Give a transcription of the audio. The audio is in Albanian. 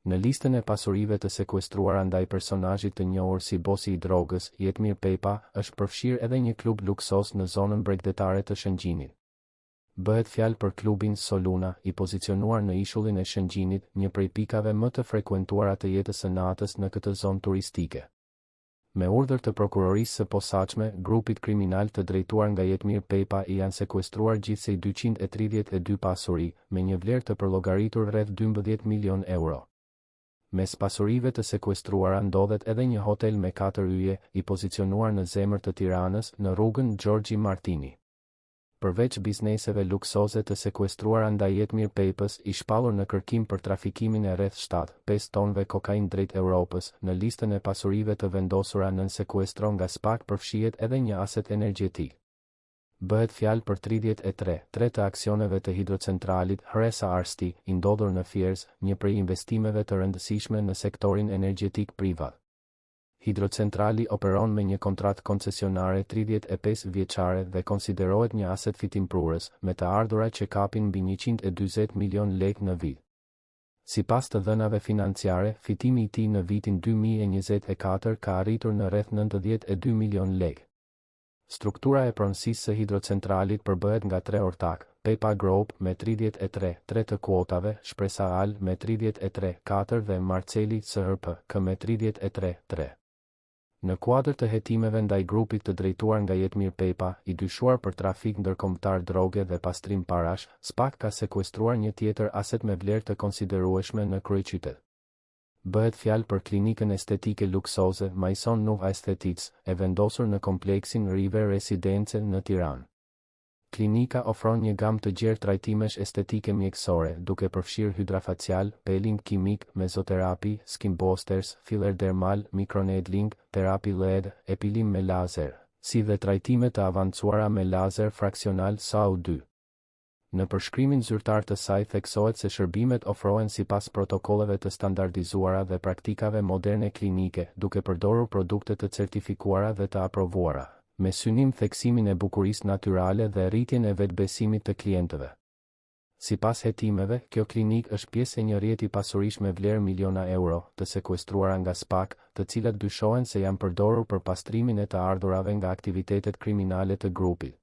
Në listën e pasurive të sekuestruara ndaj personazhit të njohur si bosi i drogës, Jetmir Pepa, është përfshirë edhe një klub luksos në zonën bregdetare të Shëngjinit. Bëhet fjalë për klubin Soluna, i pozicionuar në ishullin e Shëngjinit, një prej pikave më të frekuentuara të jetës së natës në këtë zonë turistike. Me urdhër të prokurorisë së posaçme, grupit kriminal të drejtuar nga Jetmir Pepa i janë sekuestruar gjithsej 232 pasuri, me një vlerë të përllogaritur rreth 12 milion euro. Mes pasurive të sekuestruara ndodhet edhe një hotel me 4 yje, i pozicionuar në zemër të Tiranës, në rrugën Gjorgji Martini. Përveç bizneseve luksoze të sekuestruara ndaj Jetmir Pepës, i shpallur në kërkim për trafikimin e rreth 7-5 tonëve kokainë drejt Europës, në listën e pasurive të vendosura nën sekuestro nga SPAK përfshihet edhe një aset energjetik. Bëhet fjalë për 33 të aksioneve të hidrocentralit Hresa Arsti, i ndodhur në Fiers, një prej investimeve të rëndësishme në sektorin energjetik privat. Hidrocentrali operon me një kontratë koncesionare 35 vjeçare dhe konsiderohet një aset fitimprurës, me të ardhurat që kapin mbi 140 milion lekë në vit. Sipas të dhënave financiare, fitimi i tij në vitin 2024 ka arritur në rreth 92 milion lekë. Struktura e pronësisë së hidrocentralit përbëhet nga 3 ortak: Pepa Group me 33 të kuotave, Shpresa Al me 33 dhe Marceli SHRP me 33. Në kuadër të hetimeve ndaj grupit të drejtuar nga Jetmir Pepa, i dyshuar për trafik ndërkombëtar droge dhe pastrim parash, SPAK ka sekuestruar një tjetër aset me vlerë të konsiderueshme në kryeqytet. Bëhet fjalë për klinikën estetike luksoze Maison Nouve Aesthetics, e vendosur në kompleksin Rive Residence në Tiranë. Klinika ofron një gamë të gjerë trajtimesh estetike mjekësore, duke përfshirë hydrafacial, peeling kimik, mezoterapi, skin boosters, filler dermal, microneedling, terapi LED, epilim me lazer, si dhe trajtime të avancuara me lazer fraksional SAU2. Në përshkrimin zyrtar të saj theksohet se shërbimet ofrohen sipas protokolleve të standardizuara dhe praktikave moderne klinike, duke përdorur produkte të certifikuara dhe të aprovuara, me synim theksimin e bukurisë natyrale dhe rritjen e vetbesimit të klientëve. Sipas hetimeve, kjo klinik është pjesë e një rrjeti pasurish me vlerë miliona euro, të sekuestruara nga SPAK, të cilat dyshohen se janë përdorur për pastrimin e të ardhurave nga aktivitetet kriminale të grupit.